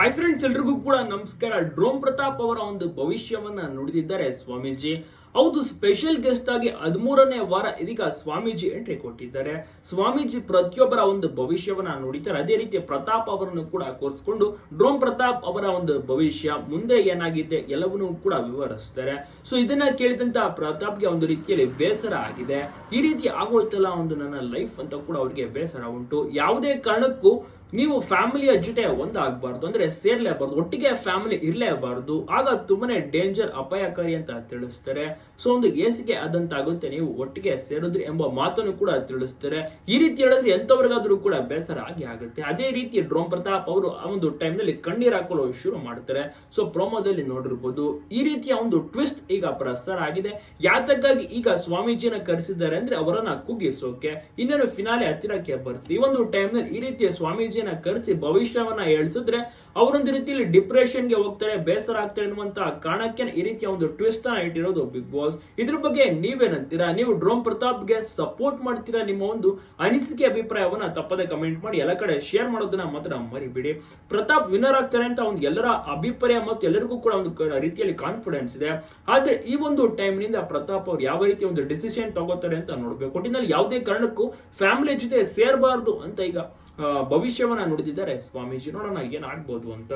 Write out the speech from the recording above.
Hi friends, ಎಲ್ರಿಗೂ ಕೂಡ ನಮಸ್ಕಾರ. ಡ್ರೋನ್ ಪ್ರತಾಪ್ ಅವರ ಒಂದು ಭವಿಷ್ಯವನ್ನ ನುಡಿದಿದ್ದಾರೆ ಸ್ವಾಮೀಜಿ. ಹೌದು, ಸ್ಪೆಷಲ್ ಗೆಸ್ಟ್ ಆಗಿ 13ನೇ ವಾರ ಇದೀಗ ಸ್ವಾಮೀಜಿ ಎಂಟ್ರಿ ಕೊಟ್ಟಿದ್ದಾರೆ. ಸ್ವಾಮೀಜಿ ಪ್ರತಿಯೊಬ್ಬರ ಒಂದು ಭವಿಷ್ಯವನ್ನ ನುಡಿತಾರೆ. ಅದೇ ರೀತಿ ಪ್ರತಾಪ್ ಅವರನ್ನು ಕೂಡ ಕೂರಿಸಿಕೊಂಡು ಡ್ರೋನ್ ಪ್ರತಾಪ್ ಅವರ ಒಂದು ಭವಿಷ್ಯ ಮುಂದೆ ಏನಾಗಿದೆ ಎಲ್ಲವನ್ನೂ ಕೂಡ ವಿವರಿಸ್ತಾರೆ. ಸೊ ಇದನ್ನ ಕೇಳಿದಂತ ಪ್ರತಾಪ್ಗೆ ಒಂದು ರೀತಿಯಲ್ಲಿ ಬೇಸರ ಆಗಿದೆ. ಈ ರೀತಿ ಆಗೋಯ್ತಲ್ಲ ಒಂದು ನನ್ನ ಲೈಫ್ ಅಂತ ಕೂಡ ಅವ್ರಿಗೆ ಬೇಸರ ಉಂಟು. ಯಾವುದೇ ಕಾರಣಕ್ಕೂ ನೀವು ಫ್ಯಾಮಿಲಿಯ ಜೊತೆ ಒಂದಾಗಬಾರ್ದು, ಅಂದ್ರೆ ಸೇರ್ಲೇಬಾರ್ದು, ಒಟ್ಟಿಗೆ ಫ್ಯಾಮಿಲಿ ಇರಲೇಬಾರ್ದು. ಆಗ ತುಂಬಾನೇ ಡೇಂಜರ್, ಅಪಾಯಕಾರಿ ಅಂತ ತಿಳಿಸ್ತಾರೆ. ಸೊ ಒಂದು ಏಸಿಗೆ ಆದಂತಾಗುತ್ತೆ ನೀವು ಒಟ್ಟಿಗೆ ಸೇರಿದ್ರಿ ಎಂಬ ಮಾತನ್ನು ಕೂಡ ತಿಳಿಸ್ತಾರೆ. ಈ ರೀತಿ ಹೇಳಿದ್ರೆ ಎಂತವ್ರಿಗಾದ್ರೂ ಕೂಡ ಬೇಸರ ಆಗಿ ಆಗುತ್ತೆ. ಅದೇ ರೀತಿ ಡ್ರೋನ್ ಪ್ರತಾಪ್ ಅವರು ಆ ಒಂದು ಟೈಮ್ ನಲ್ಲಿ ಕಣ್ಣೀರ್ ಹಾಕಲು ಶುರು ಮಾಡ್ತಾರೆ. ಸೊ ಪ್ರೋಮೋದಲ್ಲಿ ನೋಡಿರ್ಬೋದು ಈ ರೀತಿಯ ಒಂದು ಟ್ವಿಸ್ಟ್ ಈಗ ಪ್ರಸಾರ ಆಗಿದೆ. ಯಾತಕ್ಕಾಗಿ ಈಗ ಸ್ವಾಮೀಜಿನ ಕರೆಸಿದ್ದಾರೆ ಅಂದ್ರೆ ಅವರನ್ನ ಕುಗ್ಗಿಸೋಕೆ. ಇನ್ನೇನು ಫಿನಾಲೆ ಹತ್ತಿರಕ್ಕೆ ಬರ್ತೀವಿ. ಈ ಒಂದು ಟೈಮ್ ನಲ್ಲಿ ಈ ರೀತಿಯ ಸ್ವಾಮೀಜಿ ಕರೆಸಿ ಭವಿಷ್ಯವನ್ನ ಹೇಳಿಸಿದ್ರೆ ಅವರೊಂದು ರೀತಿಯಲ್ಲಿ ಡಿಪ್ರೆಷನ್ ಗೆ ಹೋಗ್ತಾರೆ, ಬೇಸರ ಆಗ್ತಾರೆ ಅನ್ನುವಂತಹ ಕಾರಣಕ್ಕೆ ಈ ರೀತಿಯ ಒಂದು ಟ್ವಿಸ್ಟ್ ಅನ್ನ ಇಟ್ಟಿರೋದು ಬಿಗ್ ಬಾಸ್. ಇದ್ರ ಬಗ್ಗೆ ನೀವೇನಂತೀರಾ? ನೀವು ಡ್ರೋನ್ ಪ್ರತಾಪ್ ಗೆ ಸಪೋರ್ಟ್ ಮಾಡ್ತೀರಾ? ನಿಮ್ಮ ಒಂದು ಅನಿಸಿಕೆ ಅಭಿಪ್ರಾಯವನ್ನ ತಪ್ಪದೆ ಕಮೆಂಟ್ ಮಾಡಿ ಎಲ್ಲ ಕಡೆ ಶೇರ್ ಮಾಡೋದನ್ನ ಮಾತ್ರ ಮರಿಬೇಡಿ. ಪ್ರತಾಪ್ ವಿನ್ನರ್ ಆಗ್ತಾರೆ ಅಂತ ಒಂದು ಎಲ್ಲರ ಅಭಿಪ್ರಾಯ ಮತ್ತು ಎಲ್ಲರಿಗೂ ಕೂಡ ಒಂದು ರೀತಿಯಲ್ಲಿ ಕಾನ್ಫಿಡೆನ್ಸ್ ಇದೆ. ಆದ್ರೆ ಈ ಒಂದು ಟೈಮ್ ನಿಂದ ಪ್ರತಾಪ್ ಅವ್ರು ಯಾವ ರೀತಿ ಒಂದು ಡಿಸಿಷನ್ ತಗೋತಾರೆ ಅಂತ ನೋಡ್ಬೇಕು. ಒಟ್ಟಿನಲ್ಲಿ ಯಾವುದೇ ಕಾರಣಕ್ಕೂ ಫ್ಯಾಮಿಲಿ ಜೊತೆ ಸೇರಬಾರ್ದು ಅಂತ ಈಗ ಭವಿಷ್ಯವನ್ನ ನುಡಿದಿದ್ದಾರೆ ಸ್ವಾಮೀಜಿ. ನೋಡೋಣ ಏನಾಗ್ಬೋದು ಅಂತ.